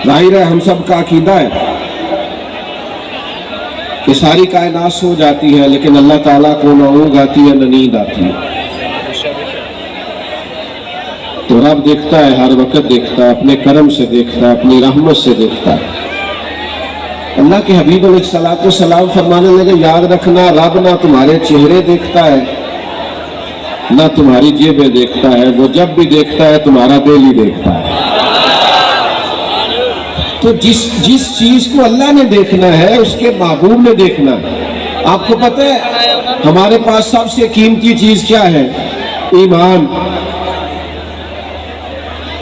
ظاہر ہے ہم سب کا عقیدہ ہے کہ ساری کائنات سو جاتی ہے لیکن اللہ تعالیٰ کو نہ اونگ آتی ہے نہ نیند آتی ہے. تو رب دیکھتا ہے، ہر وقت دیکھتا ہے، اپنے کرم سے دیکھتا ہے، اپنی رحمت سے دیکھتا ہے. اللہ کے حبیب علیہ السلام فرمانے لگے یاد رکھنا رب نہ تمہارے چہرے دیکھتا ہے نہ تمہاری جیبیں دیکھتا ہے، وہ جب بھی دیکھتا ہے تمہارا دل ہی دیکھتا ہے. تو جس چیز کو اللہ نے دیکھنا ہے اس کے محبوب نے دیکھنا ہے. آپ کو پتہ ہے ہمارے پاس سب سے قیمتی چیز کیا ہے؟ ایمان.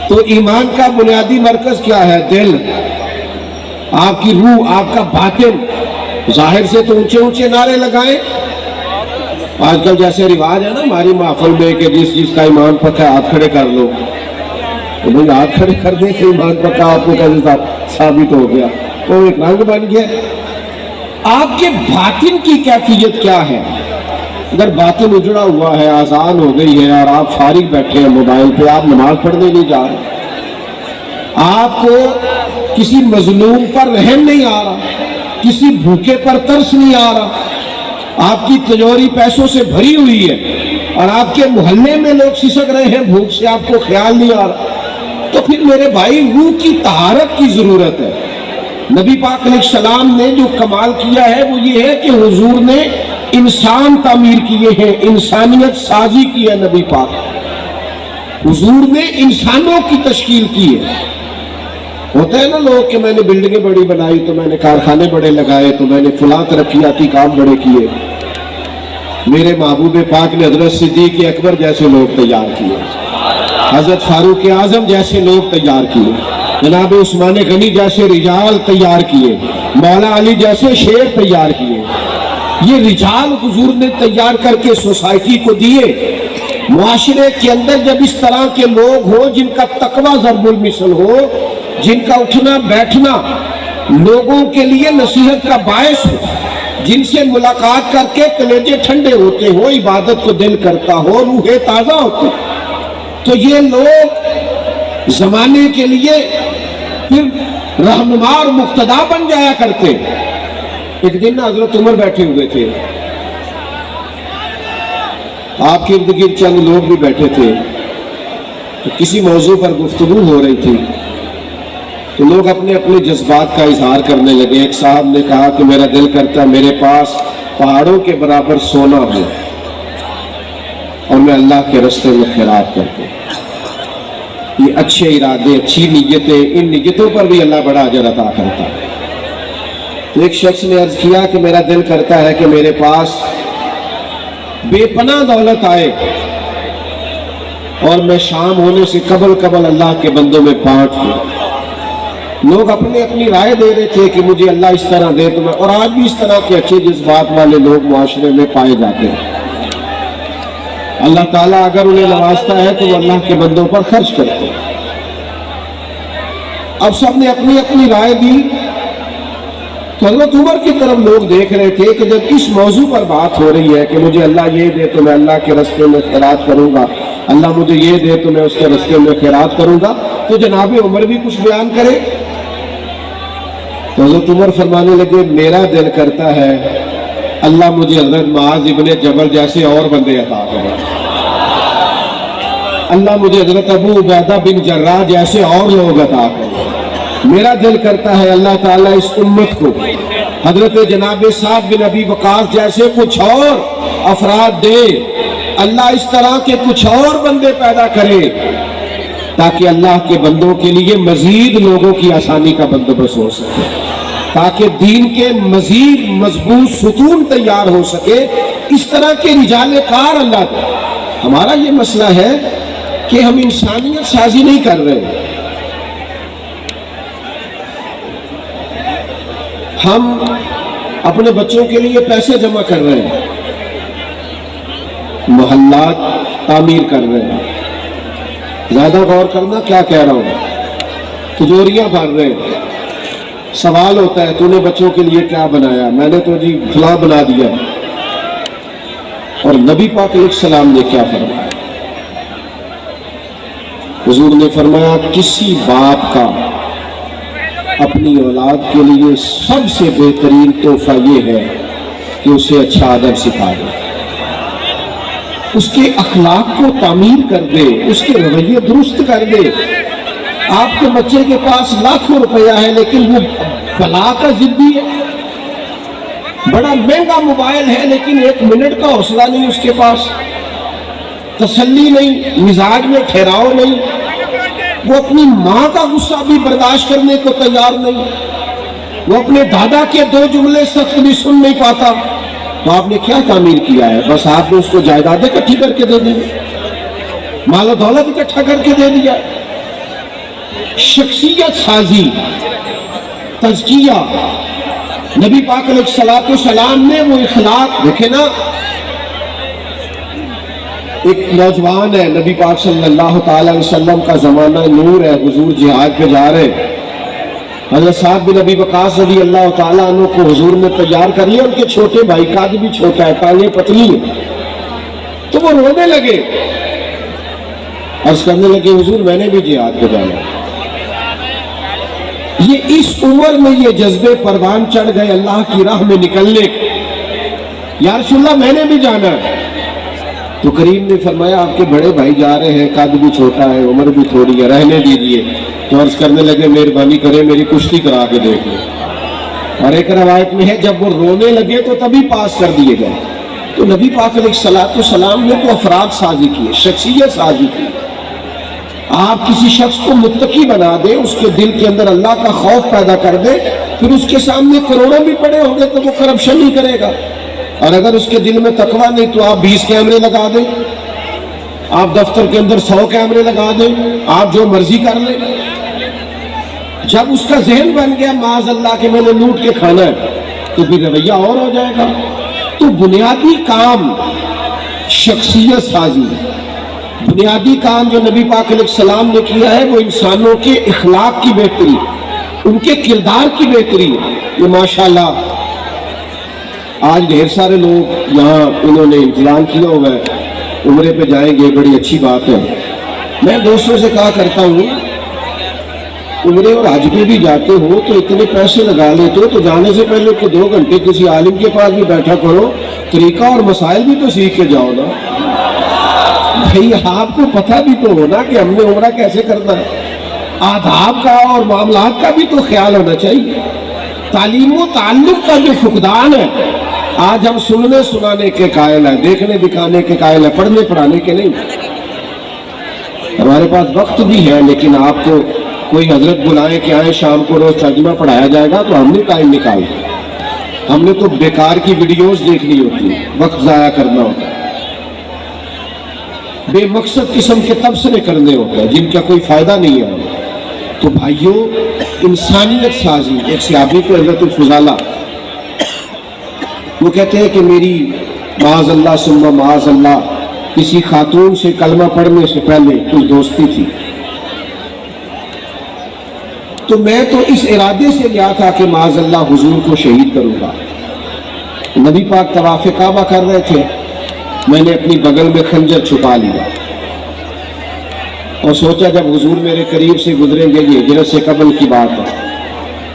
تو ایمان کا بنیادی مرکز کیا ہے؟ دل. آپ کی روح، آپ کا باطن. ظاہر سے تو اونچے اونچے نعرے لگائیں. آج کل جیسے رواج ہے نا ہماری محفل میں کہ جس کا ایمان پکا ہے ہاتھ کھڑے کر لو. تو بھئی ہاتھ کھڑے کر دیں کہ ایمان پکا آپ کو کیسے ثابت ہو گیا؟ تو ایک رنگ بن گیا. آپ کے باطن کی کیفیت کیا ہے؟ اگر باطن اجڑا ہوا ہے، آذان ہو گئی ہے اور آپ فارغ بیٹھے ہیں موبائل پہ، آپ نماز پڑھنے نہیں جا رہے، آپ کو کسی مظلوم پر رحم نہیں آ رہا، کسی بھوکے پر ترس نہیں آ رہا، آپ کی تجوری پیسوں سے بھری ہوئی ہے اور آپ کے محلے میں لوگ سسک رہے ہیں بھوک سے، آپ کو خیال نہیں آ رہا، تو پھر میرے بھائی روح کی طہارت کی ضرورت ہے. نبی پاک علیہ السلام نے جو کمال کیا ہے وہ یہ ہے کہ حضور نے انسان تعمیر کیے ہیں، انسانیت سازی کی ہے. نبی پاک حضور نے انسانوں کی تشکیل کی ہے. ہوتا ہے نا لوگ کہ میں نے بلڈنگیں بڑی بنائی تو میں نے کارخانے بڑے لگائے تو میں نے فلاں ترقیاتی کام بڑے کیے. میرے محبوب پاک نے حضرت صدیق اکبر جیسے لوگ تیار کیے، حضرت فاروق اعظم جیسے لوگ تیار کیے، جناب عثمان غنی جیسے رجال تیار کیے، مولا علی جیسے شیر تیار کیے. یہ رجال حضور نے تیار کر کے سوسائٹی کو دیے. معاشرے کے اندر جب اس طرح کے لوگ ہوں جن کا تقوی ضرب المثل ہو، جن کا اٹھنا بیٹھنا لوگوں کے لیے نصیحت کا باعث ہو، جن سے ملاقات کر کے کلیجے ٹھنڈے ہوتے ہو، عبادت کو دل کرتا ہو، روحیں تازہ ہوتی، تو یہ لوگ زمانے کے لیے پھر رہنما اور مقتدا بن جایا کرتے. ایک دن حضرت عمر بیٹھے ہوئے تھے، آپ کے ارد گرد چند لوگ بھی بیٹھے تھے، تو کسی موضوع پر گفتگو ہو رہی تھی تو لوگ اپنے اپنے جذبات کا اظہار کرنے لگے. ایک صاحب نے کہا کہ میرا دل کرتا ہے میرے پاس پہاڑوں کے برابر سونا ہو اور میں اللہ کے راستے میں خیرات کرتا ہوں. یہ اچھے ارادے، اچھی نیتیں، ان نیتوں پر بھی اللہ بڑا اجر عطا کرتا ہے. تو ایک شخص نے عرض کیا کہ میرا دل کرتا ہے کہ میرے پاس بے پناہ دولت آئے اور میں شام ہونے سے قبل اللہ کے بندوں میں بانٹ دوں. لوگ اپنی اپنی رائے دے رہے تھے کہ مجھے اللہ اس طرح دے تو میں، اور آج بھی اس طرح کے اچھے جذبات والے لوگ معاشرے میں پائے جاتے ہیں. اللہ تعالیٰ اگر انہیں نوازتا ہے تو وہ اللہ کے بندوں پر خرچ کرتے ہیں. اب سب نے اپنی اپنی رائے دی تو حضرت عمر کی طرف لوگ دیکھ رہے تھے کہ جب اس موضوع پر بات ہو رہی ہے کہ مجھے اللہ یہ دے تو میں اللہ کے راستے میں خیرات کروں گا، اللہ مجھے یہ دے تو میں اس کے راستے میں خیرات کروں گا، تو جناب عمر بھی کچھ بیان کرے. تو حضرت عمر فرمانے لگے میرا دل کرتا ہے اللہ مجھے حضرت معاذ ابن جبل جیسے اور بندے عطا کرے، اللہ مجھے حضرت ابو عبیدہ بن جراح جیسے اور لوگ عطا کرے. میرا دل کرتا ہے اللہ تعالیٰ اس امت کو حضرت جناب سعد بن ابی وقاص جیسے کچھ اور افراد دے، اللہ اس طرح کے کچھ اور بندے پیدا کرے تاکہ اللہ کے بندوں کے لیے مزید لوگوں کی آسانی کا بندوبست ہو سکے، تاکہ دین کے مزید مضبوط ستون تیار ہو سکے. اس طرح کے رجال کار اللہ دے. ہمارا یہ مسئلہ ہے کہ ہم انسانیت سازی نہیں کر رہے، ہم اپنے بچوں کے لیے پیسے جمع کر رہے ہیں، محلات تعمیر کر رہے ہیں. زیادہ غور کرنا کیا کہہ رہا ہوں، تجوریاں بھر رہے ہیں. سوال ہوتا ہے تو نے بچوں کے لیے کیا بنایا؟ میں نے تو جی فلاں بنا دیا. اور نبی پاک علیہ السلام نے کیا فرمایا؟ حضور نے فرمایا کسی باپ کا اپنی اولاد کے لیے سب سے بہترین تحفہ یہ ہے کہ اسے اچھا ادب سکھا دے، اس کے اخلاق کو تعمیر کر دے، اس کے رویے درست کر دے۔ آپ کے بچے کے پاس لاکھوں روپیہ ہے لیکن وہ بلا کا ضدی ہے، بڑا مہنگا موبائل ہے لیکن 1 منٹ کا حوصلہ نہیں اس کے پاس، تسلی نہیں، مزاج میں ٹھہراؤ نہیں، وہ اپنی ماں کا غصہ بھی برداشت کرنے کو تیار نہیں، وہ اپنے دادا کے 2 جملے سخت بھی سن نہیں پاتا، تو آپ نے کیا تعمیر کیا ہے؟ بس آپ نے اس کو جائیدادیں اکٹھی کر کے دے دی، مال و دولت اکٹھا کر کے دے دیا۔ شخصیت سازی، تزکیہ، نبی پاک علیہ الصلوۃ والسلام نے وہ اخلاق دیکھے نا۔ ایک نوجوان ہے، نبی پاک صلی اللہ تعالی علیہ وسلم کا زمانہ نور ہے، حضور جہاد پہ جا رہے، حضرت سعد بن ابی وقاص رضی اللہ تعالیٰ عنہ کو حضور نے تیار کر لیا، ان کے چھوٹے بھائی قد بھی چھوٹا ہے، ٹانگیں پتلی ہیں، تو وہ رونے لگے، عرض کرنے لگے حضور میں نے بھی جہاد پہ جانا۔ یہ اس عمر میں یہ جذبے پروان چڑھ گئے اللہ کی راہ میں نکلنے، یا رسول اللہ میں نے بھی جانا ہے۔ تو کریم نے فرمایا آپ کے بڑے بھائی جا رہے ہیں، قد بھی چھوٹا ہے، عمر بھی تھوڑی ہے، رہنے دیجیے۔ تو عرض کرنے لگے مہربانی کرے میری کشتی کرا کے دیکھ لیں۔ اور ایک روایت میں ہے جب وہ رونے لگے تو تبھی پاس کر دیے گئے۔ تو نبی پاک علیہ الصلوۃ والسلام نے تو افراد سازی کی، شخصیت سازی کی۔ آپ کسی شخص کو متقی بنا دے، اس کے دل کے اندر اللہ کا خوف پیدا کر دے، پھر اس کے سامنے کروڑوں بھی پڑے ہوں گے تو وہ کرپشن نہیں کرے گا۔ اور اگر اس کے دل میں تقویٰ نہیں تو آپ 20 کیمرے لگا دیں، آپ دفتر کے اندر 100 کیمرے لگا دیں، آپ جو مرضی کر لیں۔ جب اس کا ذہن بن گیا معاذ اللہ کہ میں نے لوٹ کے کھانا ہے تو پھر رویہ اور ہو جائے گا۔ تو بنیادی کام شخصیت سازی، بنیادی کام جو نبی پاک علیہ السلام نے کیا ہے وہ انسانوں کے اخلاق کی بہتری، ان کے کردار کی بہتری ہے۔ یہ ماشاءاللہ آج ڈھیر سارے لوگ یہاں انہوں نے انتظام کیا ہوا ہے، عمرے پہ جائیں گے، بڑی اچھی بات ہے۔ میں دوستوں سے کہا کرتا ہوں عمرے اور حج پہ بھی جاتے ہو تو اتنے پیسے لگا لیتے ہو تو جانے سے پہلے 2 گھنٹے کسی عالم کے پاس بھی بیٹھا کرو، طریقہ اور مسائل بھی تو سیکھ کے جاؤ نا۔ بھئی آپ کو پتہ بھی تو ہونا کہ ہم نے عمرہ کیسے کرنا ہے، آداب کا اور معاملات کا بھی تو خیال ہونا چاہیے۔ تعلیم و تعلق کا جو فقدان ہے، آج ہم سننے سنانے کے قائل ہیں، دیکھنے دکھانے کے قائل ہیں، پڑھنے پڑھانے کے نہیں۔ ہمارے پاس وقت بھی ہے لیکن آپ کو کوئی حضرت بلائیں کہ آئیں شام کو روز ترجمہ پڑھایا جائے گا تو ہم نے ٹائم نکالا، ہم نے تو بیکار کی ویڈیوز دیکھنی ہوتی ہے، وقت ضائع کرنا ہوتا ہے، بے مقصد قسم کے تبصرے کرنے ہوتے ہیں جن کا کوئی فائدہ نہیں ہے۔ تو بھائیوں انسانیت سازی، ایک صحابی کو حضرت الفضالہ وہ کہتے ہیں کہ میری معاذ اللہ ثم معاذ اللہ کسی خاتون سے کلمہ پڑھنے سے پہلے کچھ دوستی تھی، تو میں تو اس ارادے سے گیا تھا کہ معاذ اللہ حضور کو شہید کروں گا۔ نبی پاک طواف کعبہ کر رہے تھے، میں نے اپنی بغل میں خنجر چھپا لیا اور سوچا جب حضور میرے قریب سے گزریں گے، یہ ہجرت سے قبل کی بات ہے،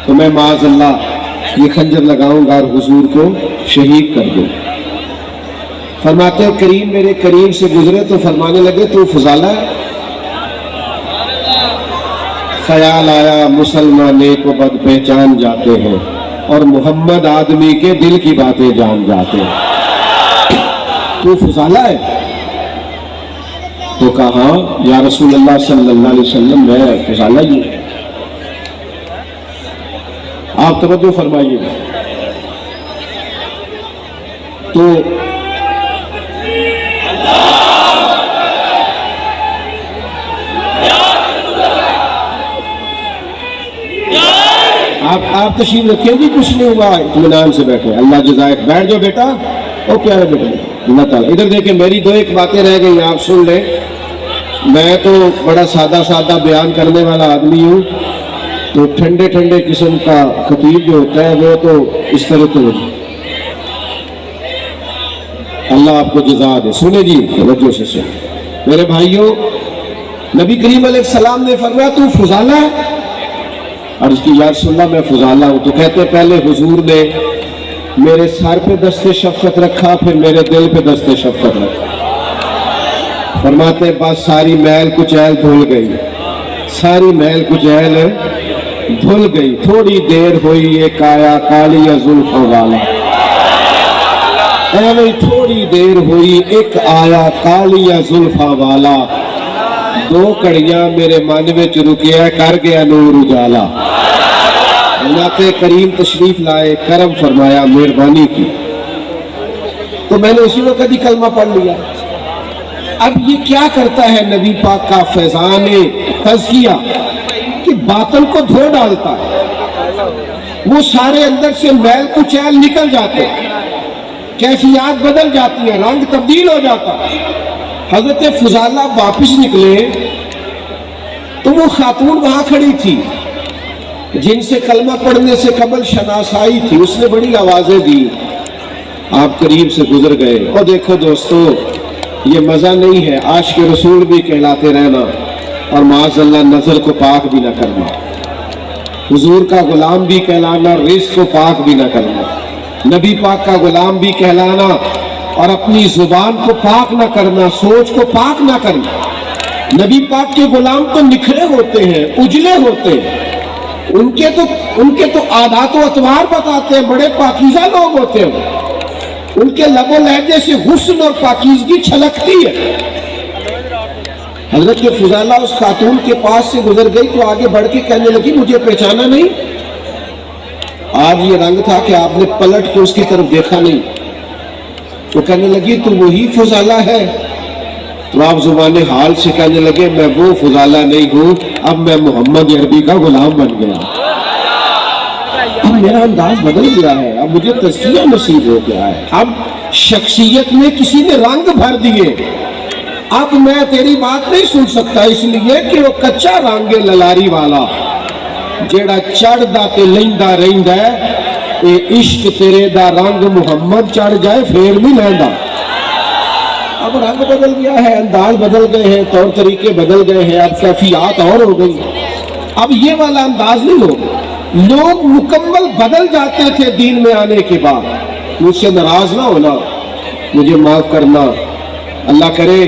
تو میں معاذ اللہ یہ خنجر لگاؤں گا اور حضور کو شہید کر دوں۔ فرماتے ہیں کریم میرے قریب سے گزرے تو فرمانے لگے تو فضالہ ہے؟ خیال آیا مسلمان نیک و بد پہچان جاتے ہیں اور محمد آدمی کے دل کی باتیں جان جاتے ہیں، تو فضالہ ہے؟ تو کہا یا رسول اللہ صلی اللہ علیہ وسلم میں فضالہ ہی ہوں۔ آپ توجہ فرمائیے۔ تو آپ تشریف رکھیں گی، کچھ نہیں ہوا، اطمینان سے بیٹھے، اللہ جزائے، بیٹھ جاؤ بیٹا۔ او کیا ہے بیٹا؟ اللہ تعالیٰ ادھر دیکھیں، میری 2 باتیں رہ گئی آپ سن لیں۔ میں تو بڑا سادہ بیان کرنے والا آدمی ہوں، تو ٹھنڈے قسم کا خطیب جو ہوتا ہے وہ تو اس طرح تو اللہ آپ کو جزا دے۔ سنیں جی توجہ سے سن میرے بھائیوں، نبی کریم علیہ السلام نے فرمایا تو فضالہ ہے؟ عرض کی یا رسول اللہ میں فضالہ ہوں. تو کہتے پہلے حضور نے میرے سر پہ دست شفقت رکھا، پھر میرے دل پہ دست شفقت رکھا. فرماتے بس ساری میل کچیل دھل گئی، ساری میل کچیل دھل گئی. تھوڑی دیر ہوئی ایک آیا کالی زلفوں والا، ایویں تھوڑی دیر ہوئی ایک آیا کالی زلفوں والا. دو کڑیاں میرے من وچ رکیا کر گیا نور اجالا. اللہ کریم تشریف لائے، کرم فرمایا، مہربانی کی. تو میں نے اسی وقت ہی کلمہ پڑھ لیا. اب یہ کیا کرتا ہے نبی پاک کا فیضان تزکیہ کہ باطن کو دھو ڈالتا ہے، وہ سارے اندر سے میل کچیل نکل جاتے ہیں، کیفیات بدل جاتی ہیں، رنگ تبدیل ہو جاتا ہے. حضرت فضالہ واپس نکلے تو وہ خاتون وہاں کھڑی تھی جن سے کلمہ پڑھنے سے قبل شناسائی تھی. اس نے بڑی آوازیں دی، آپ قریب سے گزر گئے. اور دیکھو دوستو، یہ مزہ نہیں ہے عاشق رسول بھی کہلاتے رہنا اور معاذ اللہ نظر کو پاک بھی نہ کرنا، حضور کا غلام بھی کہلانا، رزق کو پاک بھی نہ کرنا، نبی پاک کا غلام بھی کہلانا اور اپنی زبان کو پاک نہ کرنا، سوچ کو پاک نہ کرنا. نبی پاک کے غلام تو نکھرے ہوتے ہیں، اجلے ہوتے ہیں، ان کے تو عادات و اطوار بتاتے ہیں، بڑے پاکیزہ لوگ ہوتے ہیں، ان کے لب و لہجے سے حسن اور پاکیزگی چھلکتی ہے. حضرت فضالہ اس خاتون کے پاس سے گزر گئی تو آگے بڑھ کے کہنے لگی مجھے پہچانا نہیں؟ آج یہ رنگ تھا کہ آپ نے پلٹ کے اس کی طرف دیکھا نہیں. تو کہنے لگی تو وہی فضالہ ہے. تو آپ زبان حال سے کہنے لگے میں وہ فضالہ نہیں ہوں، اب میں محمد عربی کا غلام بن گیا. اب میرا انداز بدل گیا ہے، اب مجھے تزکیہ نصیب ہو گیا ہے، اب شخصیت میں کسی نے رنگ بھر دیے. اب میں تیری بات نہیں سن سکتا اس لیے کہ وہ کچا رنگ للاری والا جیڑا چڑھ دا تے لیندا رہندا ہے، اے عشق تیرے دا رنگ محمد چڑھ جائے پھر بھی لیندا. اب رنگ بدل گیا ہے، انداز بدل گئے ہیں، طور طریقے بدل گئے ہیں، اب کیفیات اور ہو گئی. اب یہ والا انداز نہیں ہوگا. لوگ مکمل بدل جاتے تھے دین میں آنے کے بعد. مجھ سے ناراض نہ ہونا، مجھے معاف کرنا، اللہ کرے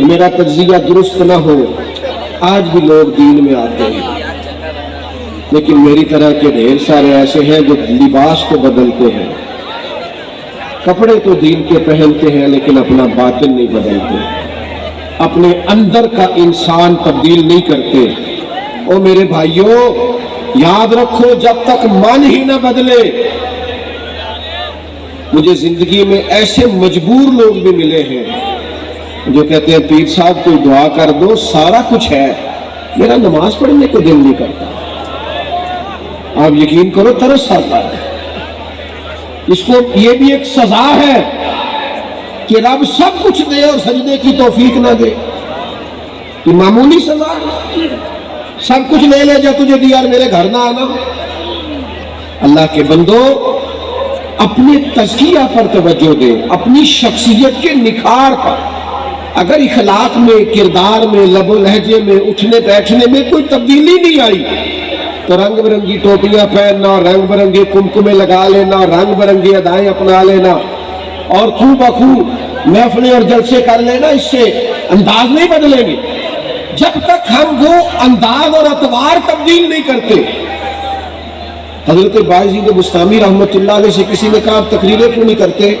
میرا تجزیہ درست نہ ہو. آج بھی لوگ دین میں آتے ہیں، لیکن میری طرح کے ڈھیر سارے ایسے ہیں جو لباس کو بدلتے ہیں، کپڑے تو دین کے پہنتے ہیں لیکن اپنا باطن نہیں بدلتے، اپنے اندر کا انسان تبدیل نہیں کرتے. او میرے بھائیوں، یاد رکھو جب تک من ہی نہ بدلے. مجھے زندگی میں ایسے مجبور لوگ بھی ملے ہیں جو کہتے ہیں پیر صاحب کوئی دعا کر دو، سارا کچھ ہے، میرا نماز پڑھنے کو دل نہیں کرتا. آپ یقین کرو ترس آتا ہے. اس کو یہ بھی ایک سزا ہے کہ رب سب کچھ دے اور سجدے کی توفیق نہ دے. یہ معمولی سزا ہے. سب کچھ لے لے جو تجھے دیا اور میرے گھر نہ آنا. اللہ کے بندو، اپنے تزکیہ پر توجہ دے، اپنی شخصیت کے نکھار پر. اگر اخلاق میں، کردار میں، لب و لہجے میں، اٹھنے بیٹھنے میں کوئی تبدیلی نہیں آئی تو رنگ برنگی ٹوپیاں پہننا، رنگ برنگے کمکمے لگا لینا، رنگ برنگی ادائیں اپنا لینا اور خو بخو محفلیں اور جلسے کر لینا، اس سے انداز نہیں بدلیں گے جب تک ہم وہ انداز اور اطوار تبدیل نہیں کرتے. حضرت باعزید بستامی رحمۃ اللہ علیہ سے کسی نے کہا آپ تقریریں کیوں نہیں کرتے؟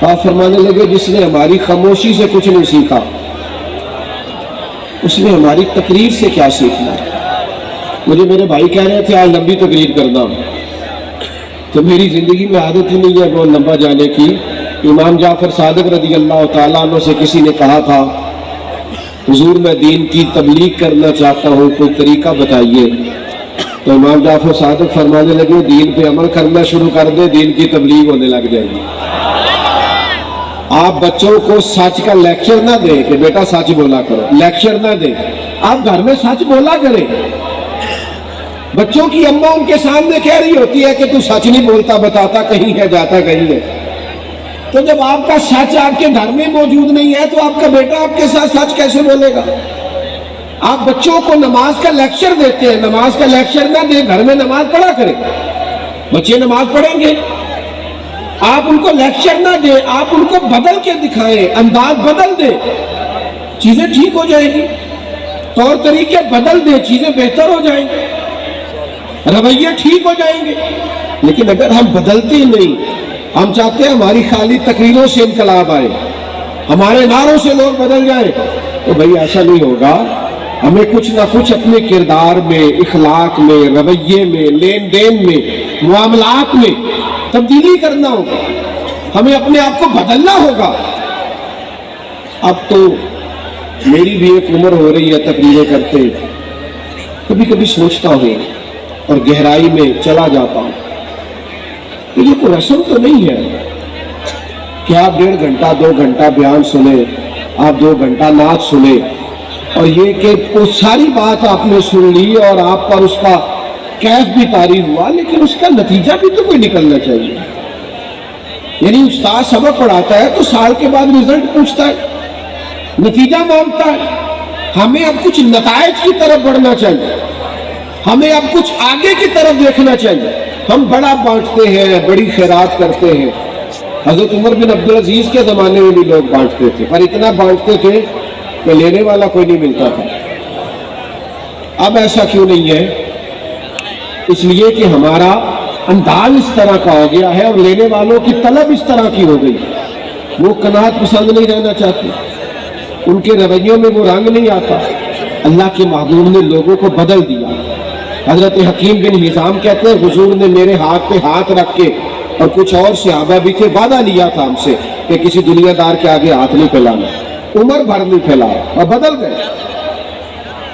آپ فرمانے لگے جس نے ہماری خاموشی سے کچھ نہیں سیکھا اس نے ہماری تقریر سے کیا سیکھنا. مجھے میرے بھائی کہہ رہے تھے آج لمبی تقریر کرنا، تو میری زندگی میں عادت ہی نہیں ہے بہت لمبا جانے کی. امام جعفر صادق رضی اللہ تعالیٰ عنہ سے کسی نے کہا تھا حضور میں دین کی تبلیغ کرنا چاہتا ہوں، کوئی طریقہ بتائیے. تو امام جعفر صادق فرمانے لگے دین پہ عمل کرنا شروع کر دے، دین کی تبلیغ ہونے لگ جائے گی. آپ بچوں کو سچ کا لیکچر نہ دیں کہ بیٹا سچ بولا کرو، لیکچر نہ دیں، آپ گھر میں سچ بولا کریں. بچوں کی اماں ان کے سامنے کہہ رہی ہوتی ہے کہ تو سچ نہیں بولتا، بتاتا کہیں ہے، جاتا کہیں ہے. تو جب آپ کا سچ آپ کے گھر میں موجود نہیں ہے تو آپ کا بیٹا آپ کے ساتھ سچ کیسے بولے گا؟ آپ بچوں کو نماز کا لیکچر دیتے ہیں، نماز کا لیکچر نہ دیں، گھر میں نماز پڑھا کریں، بچے نماز پڑھیں گے۔ آپ ان کو لیکچر نہ دیں، آپ ان کو بدل کے دکھائیں، انداز بدل دیں، چیزیں ٹھیک ہو جائیں گی، طور طریقے بدل دیں، چیزیں بہتر ہو جائیں گی، رویے ٹھیک ہو جائیں گے۔ لیکن اگر ہم بدلتے ہی نہیں، ہم چاہتے ہیں ہماری خالی تقریروں سے انقلاب آئے، ہمارے نعروں سے لوگ بدل جائیں، تو بھائی ایسا نہیں ہوگا۔ ہمیں کچھ نہ کچھ اپنے کردار میں، اخلاق میں، رویے میں، لین دین میں، معاملات میں تبدیلی کرنا ہوگا، ہمیں اپنے آپ کو بدلنا ہوگا۔ اب تو میری بھی ایک عمر ہو رہی ہے تقریریں کرتے، کبھی کبھی سوچتا ہوں اور گہرائی میں چلا جاتا ہوں کہ یہ کوئی رسم تو نہیں ہے کہ آپ 1.5 گھنٹہ 2 گھنٹہ بیان سنیں، آپ 2 گھنٹہ نعت سنیں، اور یہ کہ وہ ساری بات آپ نے سن لی اور آپ پر اس کا کیف بھی طاری ہوا، لیکن اس کا نتیجہ بھی تو کوئی نکلنا چاہیے۔ یعنی استاد سبق پڑھاتا ہے تو سال کے بعد رزلٹ پوچھتا ہے، نتیجہ مانگتا ہے۔ ہمیں اب کچھ نتائج کی طرف بڑھنا چاہیے، ہمیں اب کچھ آگے کی طرف دیکھنا چاہیے۔ ہم بڑا بانٹتے ہیں، بڑی خیرات کرتے ہیں، حضرت عمر بن عبدالعزیز کے زمانے میں بھی لوگ بانٹتے تھے، پر اتنا بانٹتے تھے کہ لینے والا کوئی نہیں ملتا تھا۔ اب ایسا کیوں نہیں ہے؟ اس لیے کہ ہمارا انداز اس طرح کا ہو گیا ہے اور لینے والوں کی طلب اس طرح کی ہو گئی، وہ قناعت پسند نہیں رہنا چاہتے، ان کے رویوں میں وہ رنگ نہیں آتا۔ اللہ کے محبوب نے لوگوں کو بدل دیا۔ حضرت حکیم بن حزام کہتے ہیں حضور نے میرے ہاتھ پہ ہاتھ رکھ کے، اور کچھ اور صحابہ بھی تھے، وعدہ لیا تھا ہم سے کہ کسی دنیا دار کے آگے ہاتھ نہیں پھیلانا، عمر بھر نہیں پھیلایا، اور بدل گئے۔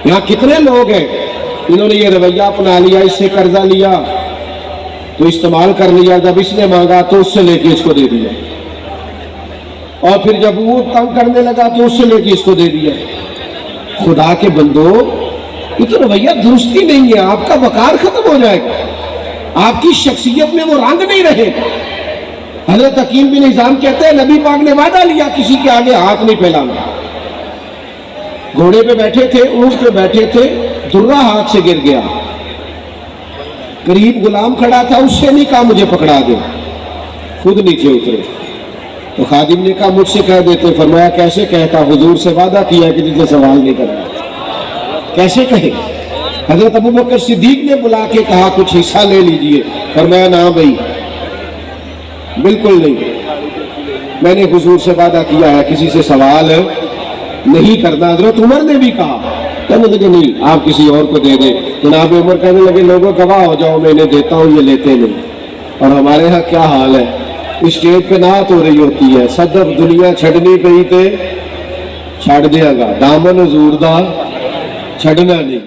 یہاں کتنے لوگ ہیں انہوں نے یہ رویہ اپنا لیا، اس سے قرضہ لیا تو استعمال کر لیا، جب اس نے مانگا تو اس سے لے کے اس کو دے دیا، اور پھر جب وہ تنگ کرنے لگا تو اس سے لے کے اس کو دے دیا۔ خدا کے بندو، یہ تو رویہ درستی نہیں ہے، آپ کا وقار ختم ہو جائے گا، آپ کی شخصیت میں وہ رنگ نہیں رہے۔ حضرت حکیم بن حزام کہتے ہیں نبی پاک نے وعدہ لیا کسی کے آگے ہاتھ نہیں پھیلانا۔ گھوڑے پہ بیٹھے تھے، اونٹ پہ بیٹھے تھے، درہ ہاتھ سے گر گیا، قریب غلام کھڑا تھا، اس سے نہیں کہا مجھے پکڑا دے، خود نیچے اترے تو خادم نے کہا مجھ سے کہہ دیتے۔ فرمایا کیسے کہتا، حضور سے وعدہ کیا کہ تجھے سوال نہیں کرنا، کیسے کہے؟ حضرت ابوبکر صدیق نے بلا کے کہا کچھ حصہ لے لیجئے۔ فرمایا نہ بھائی، بالکل نہیں، میں نے حضور سے وعدہ کیا ہے کسی سے سوال نہیں کرنا۔ حضرت عمر نے بھی کہا، کہنے لگے نہیں آپ کسی اور کو دے دیں۔ جناب عمر کہنے لگے لوگوں گواہ ہو جاؤ، میں انہیں دیتا ہوں، یہ لیتے نہیں۔ اور ہمارے ہاں کیا حال ہے، اسٹیج پہ نعت ہو رہی ہوتی ہے، صدف دنیا چھڑنی پئی تے چھڑ دیا گا، دامن حضور دا چھڑنا نہیں۔